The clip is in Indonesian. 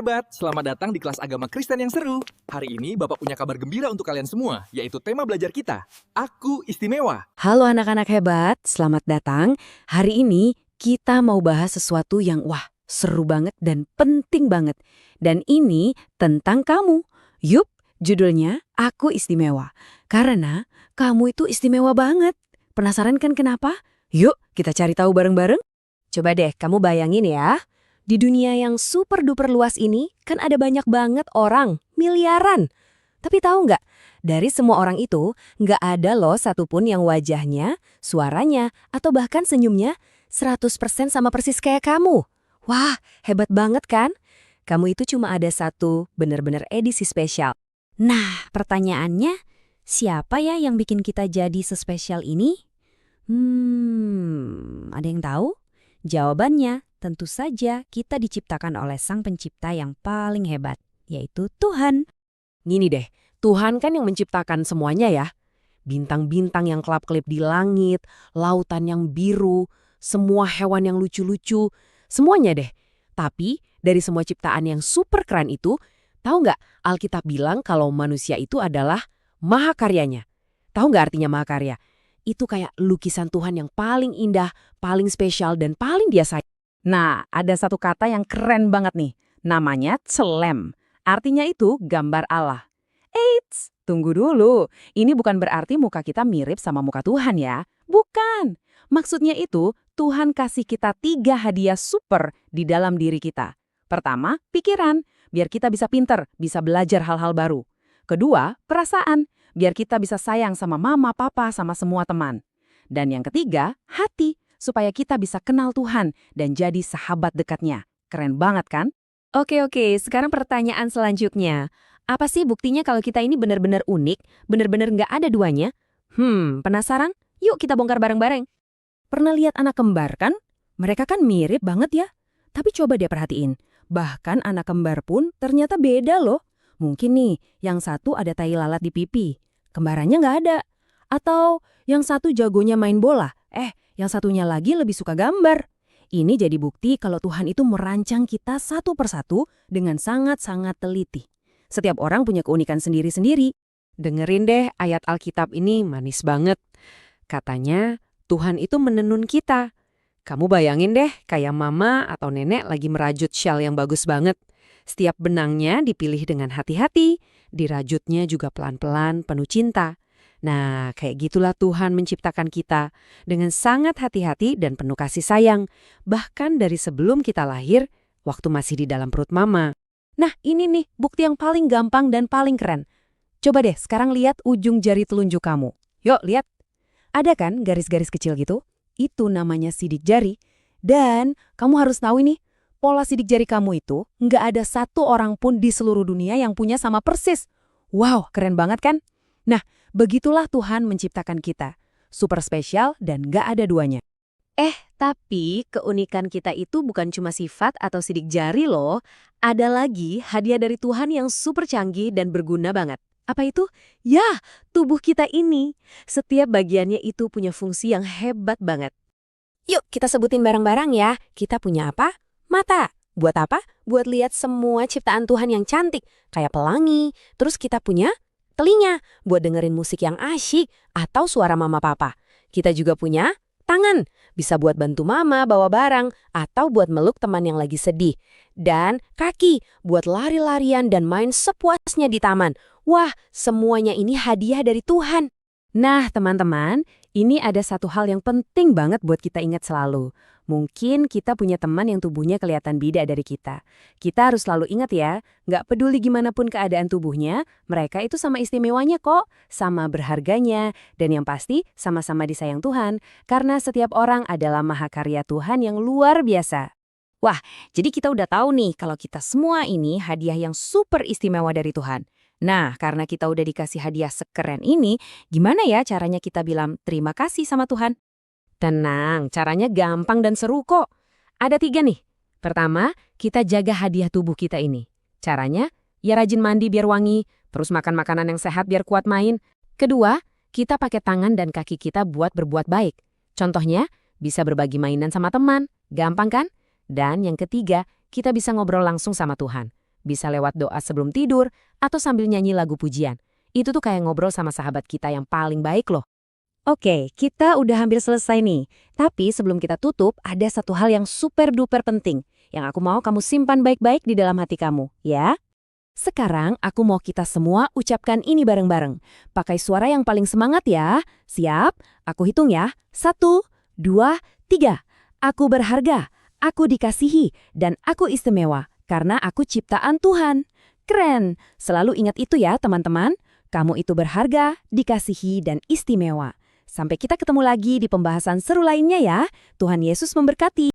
hebat, selamat datang di kelas agama Kristen yang seru. Hari ini Bapak punya kabar gembira untuk kalian semua, yaitu tema belajar kita, Aku Istimewa. Halo anak-anak hebat, selamat datang. Hari ini kita mau bahas sesuatu yang seru banget dan penting banget. Dan ini tentang kamu. Yup, judulnya Aku Istimewa. Karena kamu itu istimewa banget. Penasaran kan kenapa? Yuk kita cari tahu bareng-bareng. Coba deh kamu bayangin ya. Di dunia yang super duper luas ini kan ada banyak banget orang, miliaran. Tapi tahu nggak? Dari semua orang itu, nggak ada loh satupun yang wajahnya, suaranya, atau bahkan senyumnya 100% sama persis kayak kamu. Wah, hebat banget kan? Kamu itu cuma ada satu bener-bener edisi spesial. Nah, pertanyaannya, siapa ya yang bikin kita jadi sespesial ini? Ada yang tahu? Jawabannya, tentu saja kita diciptakan oleh Sang Pencipta yang paling hebat, yaitu Tuhan. Gini deh, Tuhan kan yang menciptakan semuanya ya. Bintang-bintang yang kelap-kelip di langit, lautan yang biru, semua hewan yang lucu-lucu, semuanya deh. Tapi dari semua ciptaan yang super keren itu, tahu nggak Alkitab bilang kalau manusia itu adalah mahakaryanya. Tahu nggak artinya mahakarya? Itu kayak lukisan Tuhan yang paling indah, paling spesial, dan paling dia sayang. Nah, ada satu kata yang keren banget nih. Namanya tselem. Artinya itu gambar Allah. Eits, tunggu dulu. Ini bukan berarti muka kita mirip sama muka Tuhan ya. Bukan. Maksudnya itu, Tuhan kasih kita 3 hadiah super di dalam diri kita. Pertama, pikiran. Biar kita bisa pinter, bisa belajar hal-hal baru. Kedua, perasaan. Biar kita bisa sayang sama mama, papa, sama semua teman. Dan yang ketiga, hati. Supaya kita bisa kenal Tuhan dan jadi sahabat dekatnya. Keren banget kan? Oke, sekarang pertanyaan selanjutnya. Apa sih buktinya kalau kita ini benar-benar unik, benar-benar nggak ada duanya? Penasaran? Yuk kita bongkar bareng-bareng. Pernah lihat anak kembar kan? Mereka kan mirip banget ya. Tapi coba deh perhatiin. Bahkan anak kembar pun ternyata beda loh. Mungkin nih, yang satu ada tai lalat di pipi. Kembarannya nggak ada. Atau yang satu jagonya main bola. Yang satunya lagi lebih suka gambar. Ini jadi bukti kalau Tuhan itu merancang kita satu persatu dengan sangat-sangat teliti. Setiap orang punya keunikan sendiri-sendiri. Dengerin deh ayat Alkitab ini manis banget. Katanya Tuhan itu menenun kita. Kamu bayangin deh kayak mama atau nenek lagi merajut syal yang bagus banget. Setiap benangnya dipilih dengan hati-hati, dirajutnya juga pelan-pelan penuh cinta. Nah, kayak gitulah Tuhan menciptakan kita dengan sangat hati-hati dan penuh kasih sayang, bahkan dari sebelum kita lahir, waktu masih di dalam perut mama. Nah, ini nih bukti yang paling gampang dan paling keren. Coba deh sekarang lihat ujung jari telunjuk kamu. Yuk, lihat. Ada kan garis-garis kecil gitu? Itu namanya sidik jari. Dan kamu harus tahu ini, pola sidik jari kamu itu nggak ada satu orang pun di seluruh dunia yang punya sama persis. Wow, keren banget kan? Nah, begitulah Tuhan menciptakan kita. Super spesial dan nggak ada duanya. Tapi keunikan kita itu bukan cuma sifat atau sidik jari loh. Ada lagi hadiah dari Tuhan yang super canggih dan berguna banget. Apa itu? Ya, tubuh kita ini. Setiap bagiannya itu punya fungsi yang hebat banget. Yuk kita sebutin bareng-bareng ya. Kita punya apa? Mata. Buat apa? Buat lihat semua ciptaan Tuhan yang cantik. Kayak pelangi. Terus kita punya telinga. Buat dengerin musik yang asyik. Atau suara mama papa. Kita juga punya tangan. Bisa buat bantu mama bawa barang. Atau buat meluk teman yang lagi sedih. Dan kaki. Buat lari-larian dan main sepuasnya di taman. Wah, semuanya ini hadiah dari Tuhan. Nah, teman-teman, ini ada satu hal yang penting banget buat kita ingat selalu. Mungkin kita punya teman yang tubuhnya kelihatan beda dari kita. Kita harus selalu ingat ya, nggak peduli gimana pun keadaan tubuhnya, mereka itu sama istimewanya kok, sama berharganya, dan yang pasti sama-sama disayang Tuhan, karena setiap orang adalah mahakarya Tuhan yang luar biasa. Wah, jadi kita udah tahu nih kalau kita semua ini hadiah yang super istimewa dari Tuhan. Nah, karena kita udah dikasih hadiah sekeren ini, gimana ya caranya kita bilang terima kasih sama Tuhan? Tenang, caranya gampang dan seru kok. Ada 3 nih. Pertama, kita jaga hadiah tubuh kita ini. Caranya, ya rajin mandi biar wangi, terus makan makanan yang sehat biar kuat main. Kedua, kita pakai tangan dan kaki kita buat berbuat baik. Contohnya, bisa berbagi mainan sama teman. Gampang kan? Dan yang ketiga, kita bisa ngobrol langsung sama Tuhan. Bisa lewat doa sebelum tidur, atau sambil nyanyi lagu pujian. Itu tuh kayak ngobrol sama sahabat kita yang paling baik loh. Oke, kita udah hampir selesai nih. Tapi sebelum kita tutup, ada satu hal yang super duper penting. Yang aku mau kamu simpan baik-baik di dalam hati kamu, ya? Sekarang aku mau kita semua ucapkan ini bareng-bareng. Pakai suara yang paling semangat ya. Siap? Aku hitung ya. 1, 2, 3. Aku berharga, aku dikasihi, dan aku istimewa karena aku ciptaan Tuhan. Keren! Selalu ingat itu ya teman-teman. Kamu itu berharga, dikasihi, dan istimewa. Sampai kita ketemu lagi di pembahasan seru lainnya ya. Tuhan Yesus memberkati.